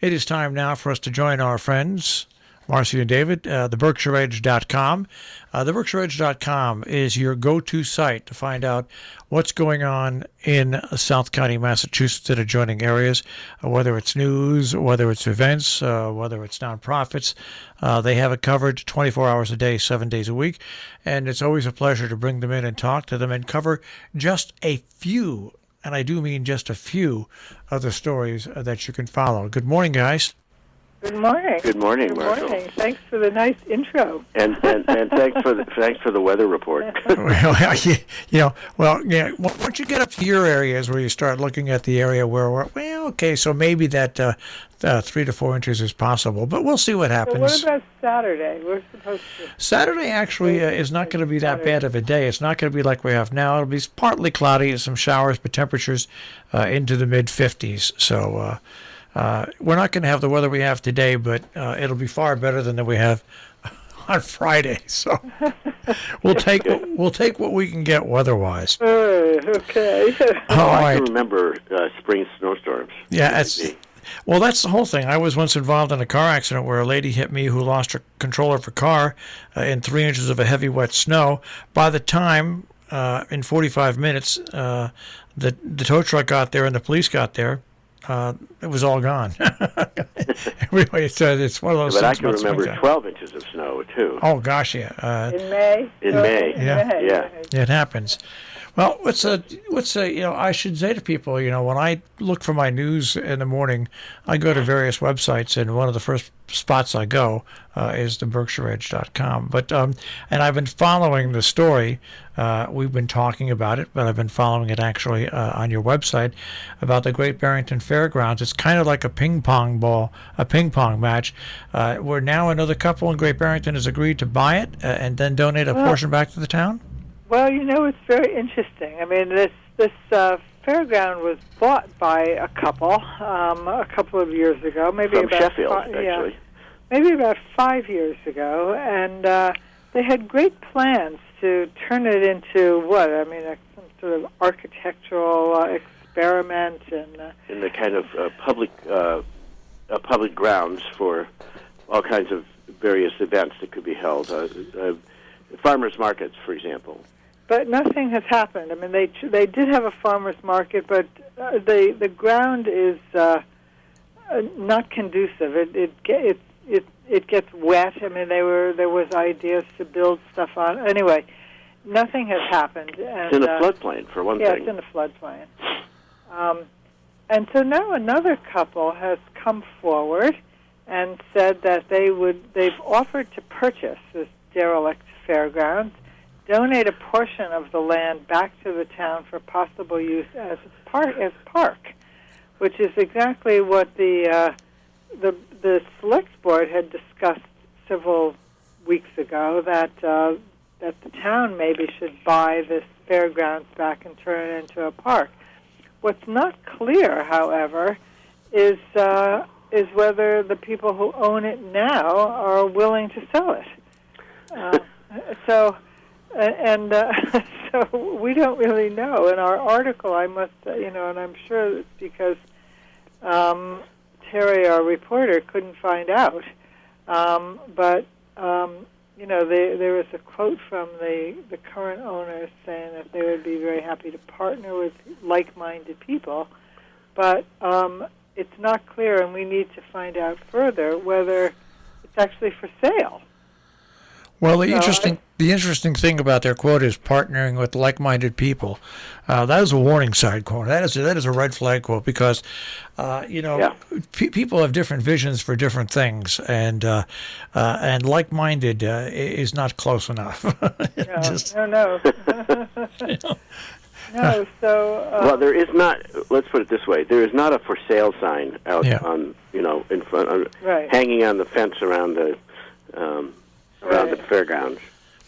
It is time now for us to join our friends, Marcy and David, the BerkshireEdge.com. The BerkshireEdge.com is your go-to site to find out what's going on in South County, Massachusetts and adjoining areas, whether it's news, whether it's events, whether it's nonprofits. They have it covered 24 hours a day, 7 days a week, and it's always a pleasure to bring them in and talk to them and cover just a few, and I do mean just a few, of the stories that you can follow. Good morning, guys. Good morning. Good morning, Marshall. Good morning. Thanks for the nice intro. And thanks for the weather report. Once you get up to your areas where you start looking at the area where we're, so maybe that 3 to 4 inches is possible, but we'll see what happens. So what about Saturday? We're supposed to. Saturday actually is not going to be that bad of a day. It's not going to be like we have now. It'll be partly cloudy, some showers, but temperatures into the mid 50s. So. We're not going to have the weather we have today, but it'll be far better than we have on Friday. So we'll take what we can get weather-wise. Okay. I can remember spring snowstorms. Yeah, that's the whole thing. I was once involved in a car accident where a lady hit me who lost her control of her car in 3 inches of a heavy, wet snow. By the time, in 45 minutes, the tow truck got there and the police got there, it was all gone. Everybody said it's one of those but things. But I can remember 12 inches of snow, too. Oh, gosh, yeah. In May? In May. Yeah. It happens. Well, I should say to people, when I look for my news in the morning, I go to various websites, and one of the first spots I go is the BerkshireEdge.com. But and I've been following the story. We've been talking about it, but I've been following it actually on your website about the Great Barrington Fairgrounds. It's kind of like a ping pong match, where now another couple in Great Barrington has agreed to buy it and then donate a portion back to the town. Well, it's very interesting. I mean, this fairground was bought by a couple of years ago, maybe from about Sheffield, actually. Maybe about 5 years ago, and they had great plans to turn it into some sort of architectural experiment and in the kind of public grounds for all kinds of various events that could be held, farmers markets, for example. But nothing has happened. I mean, they did have a farmers market, but the ground is not conducive. It gets wet. I mean, there was ideas to build stuff on. Anyway, nothing has happened. And, it's in a floodplain, for one thing. Yeah, it's in a floodplain. And so now another couple has come forward and said that they've offered to purchase this derelict fairgrounds, donate a portion of the land back to the town for possible use as park, which is exactly what the select board had discussed several weeks ago, that the town maybe should buy this fairgrounds back and turn it into a park. What's not clear, however, is whether the people who own it now are willing to sell it. So we don't really know. In our article, I must, and I'm sure it's because Terry, our reporter, couldn't find out. But there was a quote from the current owners saying that they would be very happy to partner with like-minded people. But it's not clear, and we need to find out further whether it's actually for sale. Well, the interesting thing about their quote is partnering with like-minded people. That is a warning sign quote. That is a red flag quote because, people have different visions for different things, and like-minded is not close enough. No. No. So. Well, there is not. Let's put it this way: there is not a for sale sign out on, in front, hanging on the fence around the fairgrounds.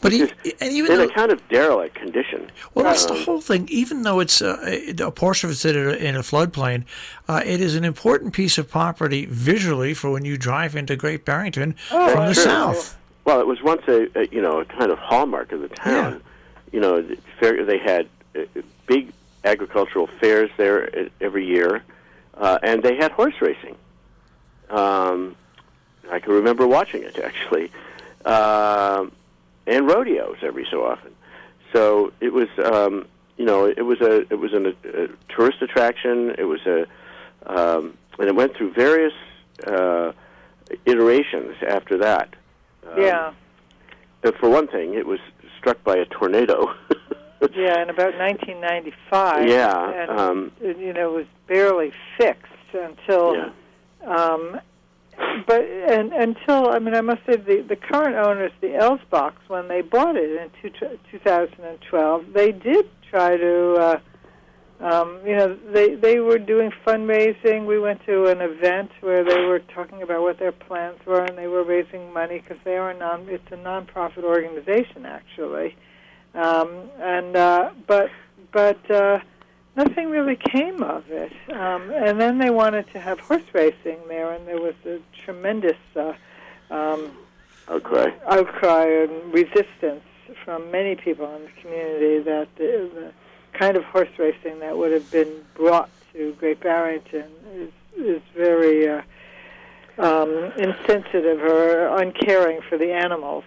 But even in a kind of derelict condition. Well, that's the whole thing. Even though it's a portion of it's in a floodplain, it is an important piece of property visually for when you drive into Great Barrington from the south. Well, it was once a kind of hallmark of the town. Yeah. They had big agricultural fairs there every year, and they had horse racing. I can remember watching it actually, and rodeos every so often. So it was, it was a tourist attraction. It was and it went through various iterations after that. But for one thing, it was struck by a tornado. In about 1995. Yeah, and it was barely fixed until. Yeah. Until I must say the current owners, the Ellsbachs, when they bought it in 2012, they did try to. They were doing fundraising. We went to an event where they were talking about what their plans were, and they were raising money because they are it's a nonprofit organization actually, but nothing really came of it. And then they wanted to have horse racing there, and there was a tremendous outcry and resistance from many people in the community that the kind of horse racing that would have been brought to Great Barrington is very insensitive or uncaring for the animals.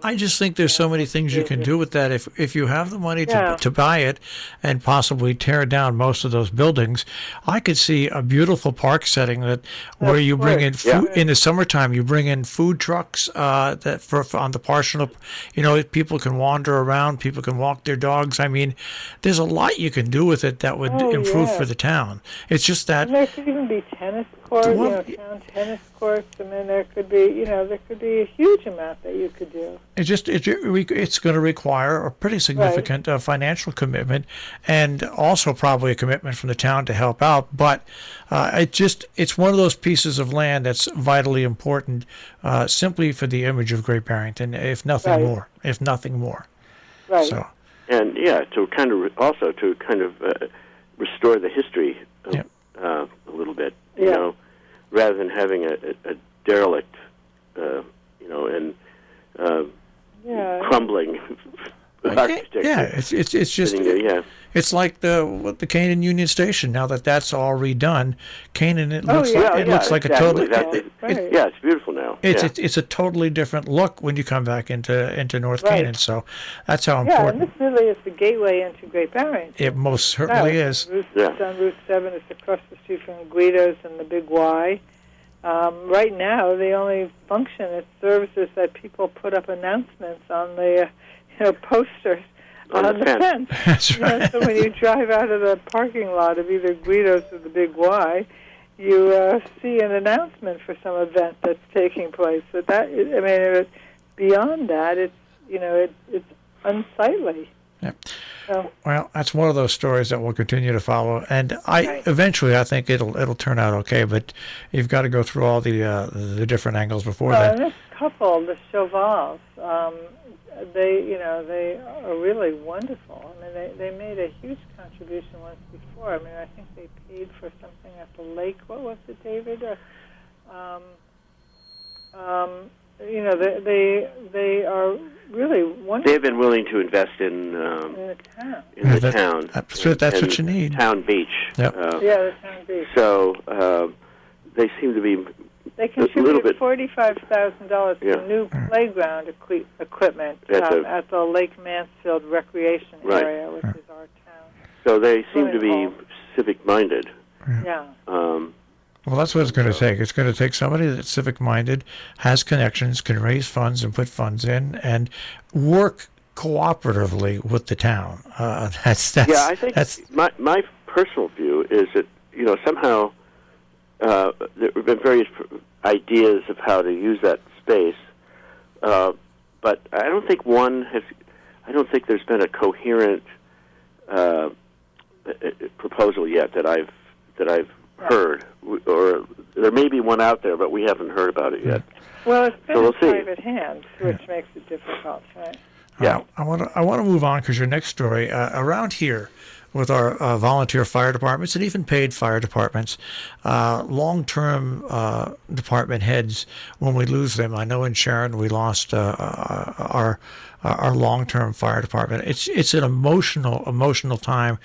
I just think there's so many things you can do with that. If you have the money to buy it and possibly tear down most of those buildings, I could see a beautiful park setting where you bring in food in the summertime. You bring in food trucks that for on the partial. People can wander around. People can walk their dogs. I mean, there's a lot you can do with it that would improve for the town. It's just that and there could even be tennis courts, town tennis courts. I mean, there could be a huge amount that you could do. It's going to require a pretty significant financial commitment, and also probably a commitment from the town to help out. But it's one of those pieces of land that's vitally important, simply for the image of Great Barrington, if nothing more. If nothing more. Right. So. And to kind of restore the history a little bit, rather than having a derelict, and crumbling architecture. Yeah, it's just it's like the Canaan Union Station. Now that's all redone, Canaan looks like a totally. It's beautiful now. It's a totally different look when you come back into North Canaan. So that's how important. Yeah, and this really is the gateway into Great Barrington. It most certainly is. It's on Route 7. It's across the street from Guido's and the Big Y. Right now, the only function it serves is that people put up announcements on the posters on the fence. That's right. So when you drive out of the parking lot of either Guido's or the Big Y, you see an announcement for some event that's taking place. So beyond that, it's unsightly. Yeah. Well, that's one of those stories that we'll continue to follow, and eventually I think it'll turn out okay. But you've got to go through all the different angles before that. This couple, the Chauvals, they are really wonderful. I mean, they made a huge contribution once before. I mean, I think they paid for something at the lake. What was it, David? They are really wonderful. They've been willing to invest in the town. That's what you need. Town beach. Yep. The town beach. So they seem to be. They contributed $45,000 to new playground equipment at the Lake Mansfield Recreation Area, which is our town. So they seem to be civic-minded. Yeah. Well, that's what it's going to take. It's going to take somebody that's civic-minded, has connections, can raise funds and put funds in, and work cooperatively with the town. I think my personal view is that somehow there have been various ideas of how to use that space, but I don't think there's been a coherent proposal yet that I've heard, or there may be one out there, but we haven't heard about it yet. Well, it's been in private hands, which makes it difficult, right? Yeah. I want to move on because your next story around here with our volunteer fire departments and even paid fire departments, long-term department heads, when we lose them. I know in Sharon we lost our long-term fire department. It's an emotional time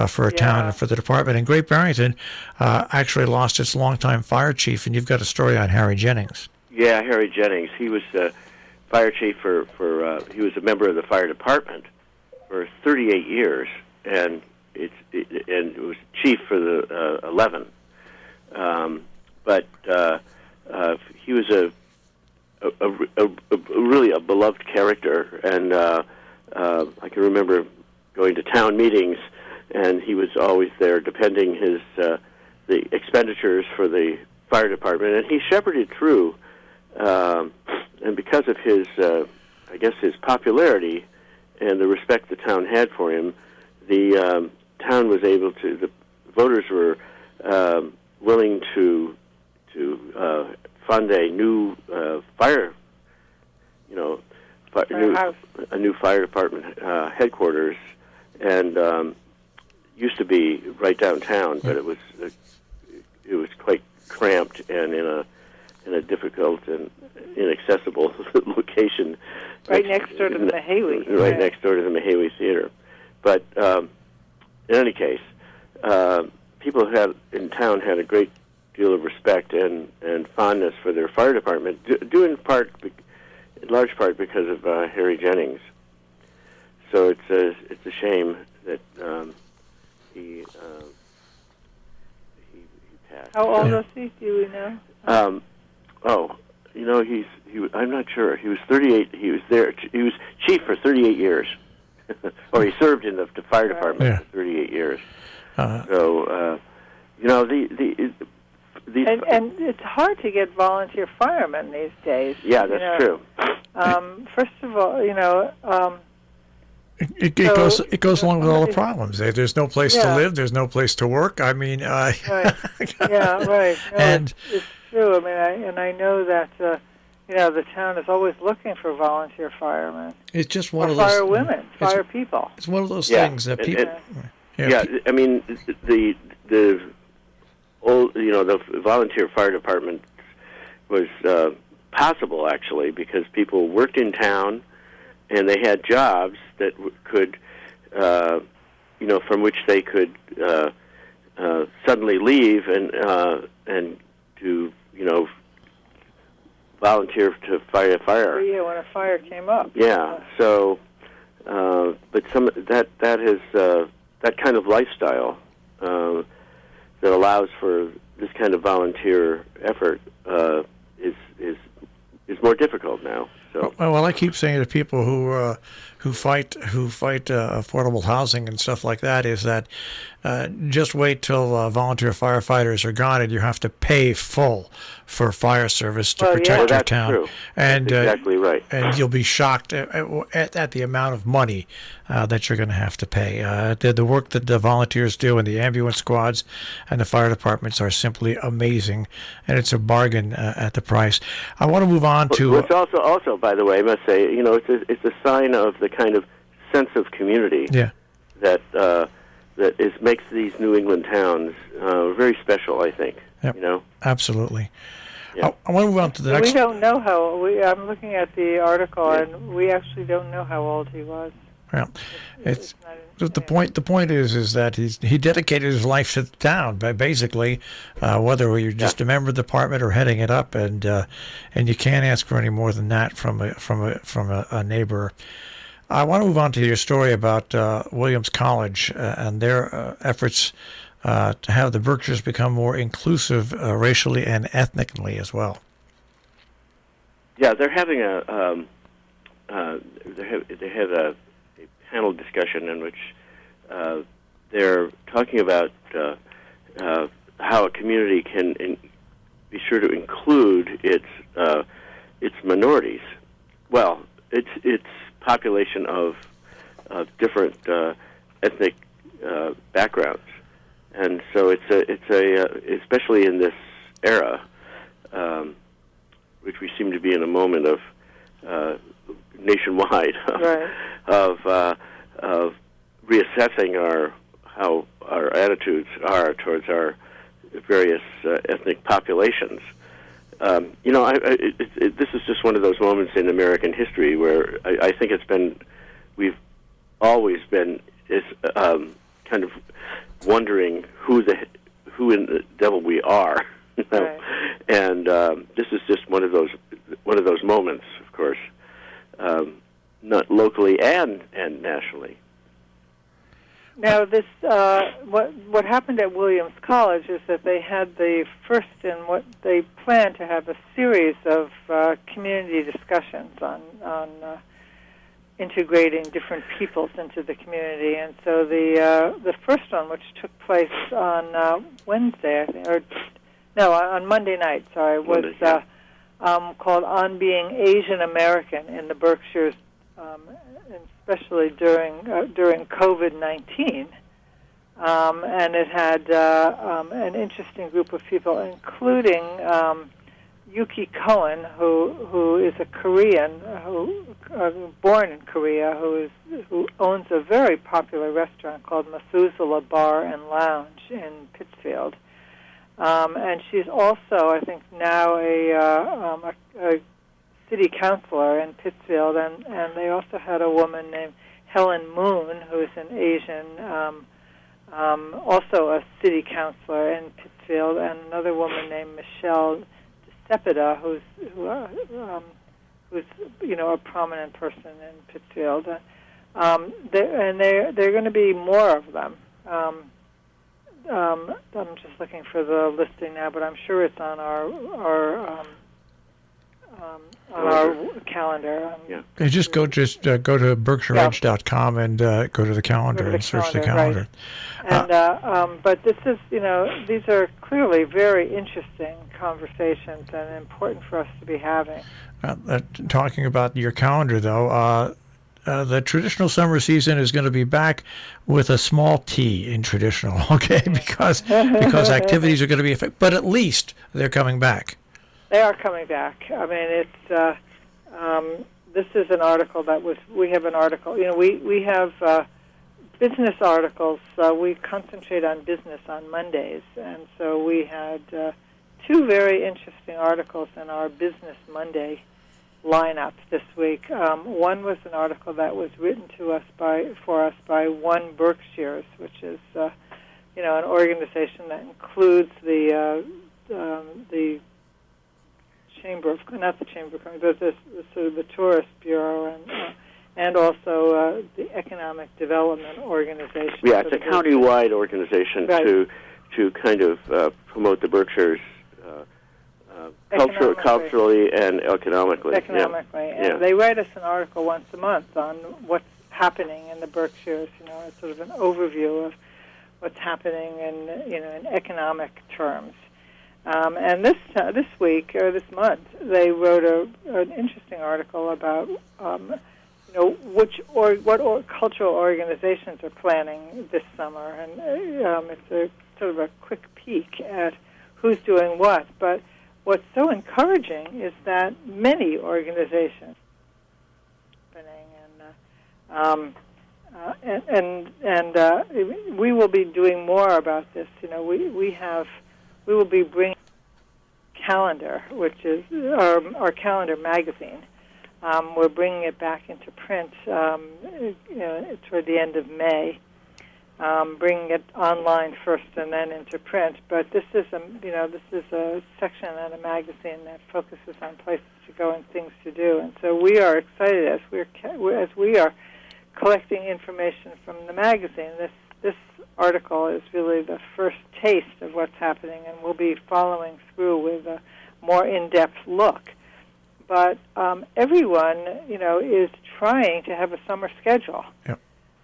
for a town and for the department. And Great Barrington actually lost its longtime fire chief, and you've got a story on Harry Jennings. Yeah, Harry Jennings. He was fire chief for he was a member of the fire department for 38 years, and it was chief for the 11. But he was a really a beloved character, and I can remember going to town meetings, and he was always there defending his the expenditures for the fire department, and he shepherded through. And because of his, I guess, his popularity and the respect the town had for him, the town was able to. The voters were willing to fund a new fire, a new fire department headquarters, and used to be right downtown, but it was quite cramped and in a difficult and inaccessible location. Right next door to the Mahawi. Right next door to the Mahawi Theater. But in any case, people in town had a great deal of respect and fondness for their fire department, due in large part because of Harry Jennings. So it's a shame that he passed. How old was he? Do we know? I'm not sure. He was 38. He was there. He was chief for 38 years, or he served in the fire department for 38 years. These and it's hard to get volunteer firemen these days. Yeah, that's true. First of all, It goes along with all the problems. There's no place to live. There's no place to work. I mean, right. Yeah, right. No, and it's true. I mean, I know that the town is always looking for volunteer firemen. It's just one of those those fire women, fire people. It's one of those things that people. I mean, the old, the volunteer fire department was possible actually because people worked in town. And they had jobs that could, from which they could suddenly leave and do, volunteer to fight a fire. Yeah, when a fire came up. Yeah. So, but that is that kind of lifestyle that allows for this kind of volunteer effort is more difficult now. So. Well, I keep saying to people who fight affordable housing and stuff like that is that just wait till volunteer firefighters are gone and you have to pay full for fire service to protect your town. True. And that's exactly right. And you'll be shocked at the amount of money that you're going to have to pay. The work that the volunteers do and the ambulance squads and the fire departments are simply amazing, and it's a bargain at the price. I want to move on to. It's also, by the way, I must say, it's a sign of the kind of sense of community that makes these New England towns very special, I think. Yep. Absolutely. Yeah. I want to move on to the next. We don't know I'm looking at the article, and we actually don't know how old he was. Well, it's the point. The point is that he dedicated his life to the town, basically, whether you're just a member of the department or heading it up, and you can't ask for any more than that from a neighbor. I want to move on to your story about Williams College and their efforts to have the Berkshires become more inclusive racially and ethnically as well. Yeah, they're having they have a panel discussion in which they're talking about how a community can be sure to include its minorities. Well, its population of different ethnic backgrounds, and so it's especially in this era, which we seem to be in a moment of nationwide Right. of reassessing how our attitudes are towards our various ethnic populations. This is just one of those moments in American history where I think we've always been kind of wondering who in the devil we are, Right. and this is just one of those moments, of course, not locally and nationally. Now, this what happened at Williams College is that they had the first in what they planned to have a series of community discussions on integrating different peoples into the community, and so the first one, which took place on Wednesday, I think, on Monday night. Sorry, was called "On Being Asian American in the Berkshires." Especially during COVID-19, and it had an interesting group of people, including Yuki Cohen, who is a Korean born in Korea, who owns a very popular restaurant called Methuselah Bar and Lounge in Pittsfield, and she's also, I think, now a city councilor in Pittsfield, and they also had a woman named Helen Moon, who is an Asian, also a city councilor in Pittsfield, and another woman named Michelle DeCepeda, who's a prominent person in Pittsfield. They're going to be more of them. I'm just looking for the listing now, but I'm sure it's on our calendar. Yeah, just go to BerkshireEdge.com and go to the calendar and search the calendar. Right. And but this is, these are clearly very interesting conversations and important for us to be having. Talking about your calendar, though, the traditional summer season is going to be back with a small T in traditional, okay? Because activities are going to be affected, but at least they're coming back. They are coming back. I mean, it's this is an article we have an article. We have business articles. We concentrate on business on Mondays, and so we had two very interesting articles in our Business Monday lineup this week. One was an article that was written for us by One Berkshires, which is an organization that includes the Chamber of, not the Chamber of Commerce, but the Tourist Bureau and also the Economic Development Organization. Yeah, it's a county-wide organization to kind of promote the Berkshires culturally and economically. Economically, yeah. And they write us an article once a month on what's happening in the Berkshires. It's sort of an overview of what's happening in economic terms. And this week or this month, they wrote an interesting article about what cultural organizations are planning this summer, and it's a sort of a quick peek at who's doing what. But what's so encouraging is that many organizations are happening, and we will be doing more about this. We will be bringing Calendar, which is our Calendar magazine. We're bringing it back into print, toward the end of May. Bringing it online first and then into print. But this is a section in a magazine that focuses on places to go and things to do. And so we are excited as we are collecting information from the magazine. This article is really the first taste of what's happening, and we'll be following through with a more in-depth look. But everyone, is trying to have a summer schedule. Yep.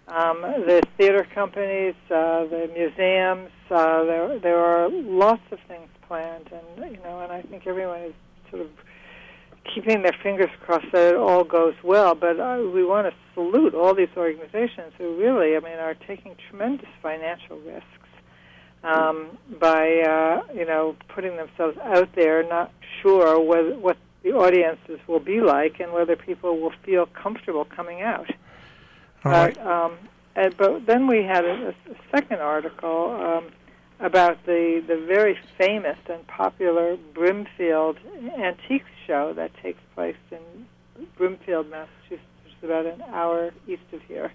The theater companies, the museums, there are lots of things planned, and I think everyone is sort of keeping their fingers crossed that it all goes well. But we want to salute all these organizations who really, are taking tremendous financial risks by putting themselves out there, not sure what the audiences will be like and whether people will feel comfortable coming out. All right. But then we had a second article about the very famous and popular Brimfield Antiques Show that takes place in Brimfield, Massachusetts, which is about an hour east of here,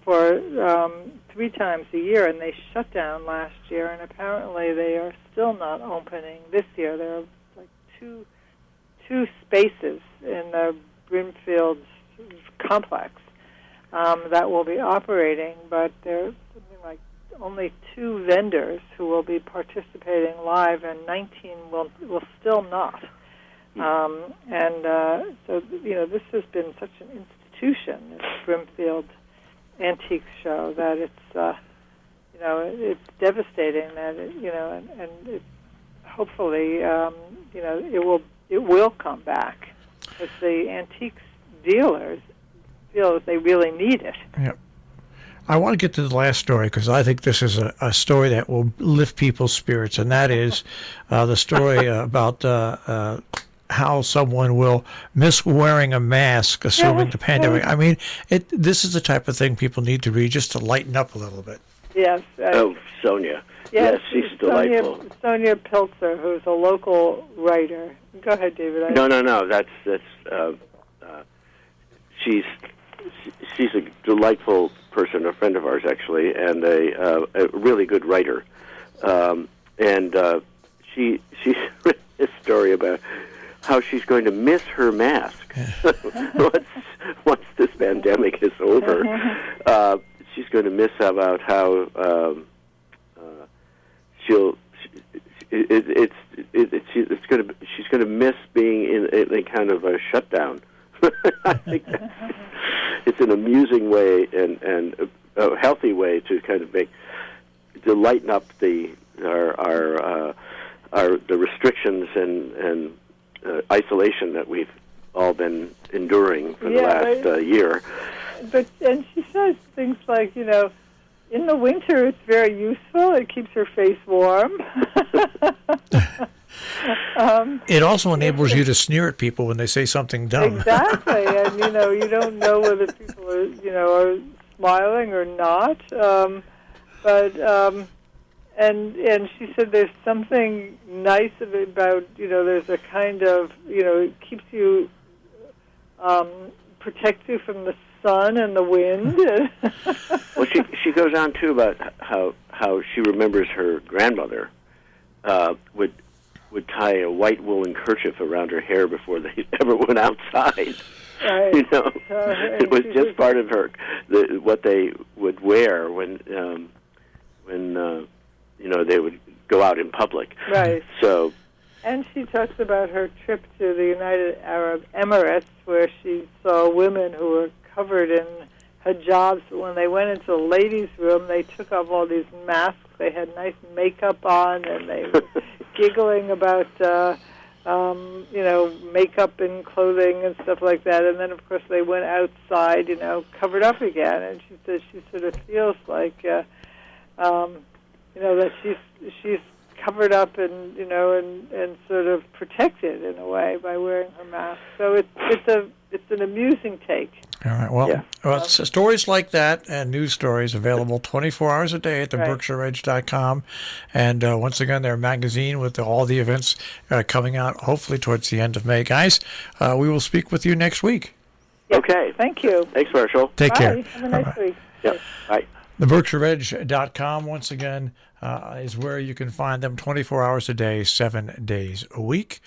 for 3 times a year, and they shut down last year, and apparently they are still not opening this year. There are like two spaces in the Brimfield complex that will be operating, but there's something like only 2 vendors who will be participating live, and 19 will still not. So this has been such an institution, this Brimfield Antiques Show, that it's it's devastating that and it hopefully it will come back, because the antiques dealers feel that they really need it. Yep. I want to get to the last story because I think this is a story that will lift people's spirits, and that is the story about how someone will miss wearing a mask, assuming the pandemic. I mean, this is the type of thing people need to read just to lighten up a little bit. Yes. Sonia. Yes, she's delightful. Sonia Pilzer, who's a local writer. Go ahead, David. No. That's she's a delightful person, a friend of ours actually, and a really good writer. She's written a story about how she's going to miss her mask once this pandemic is over. She's going to miss about how she's going to miss being in a kind of a shutdown. I think it's an amusing way and a healthy way to kind of lighten up the restrictions and isolation that we've all been enduring for the last year. And she says things like, in the winter it's very useful. It keeps her face warm. It also enables you to sneer at people when they say something dumb. Exactly, and you don't know whether people are smiling or not. And she said there's something nice about there's a kind of it keeps you protects you from the sun and the wind. Well, she goes on too about how she remembers her grandmother would tie a white woolen kerchief around her hair before they ever went outside. Right. It was just part of what they would wear when they would go out in public. Right. So. And she talks about her trip to the United Arab Emirates, where she saw women who were covered in hijabs. But when they went into the ladies' room, they took off all these masks. They had nice makeup on, and they were giggling about, makeup and clothing and stuff like that. And then, of course, they went outside, covered up again. And she says she sort of feels like, that she's covered up and sort of protected in a way by wearing her mask. So it's an amusing take. All right. Well, stories like that and news stories available 24 hours a day at the BerkshireEdge.com. And once again, their magazine with all the events coming out hopefully towards the end of May. Guys, we will speak with you next week. Yes. Okay. Thank you. Thanks, Marshall. Take care. Have a nice week. Yep. Bye. The BerkshireEdge.com, once again, is where you can find them 24 hours a day, 7 days a week.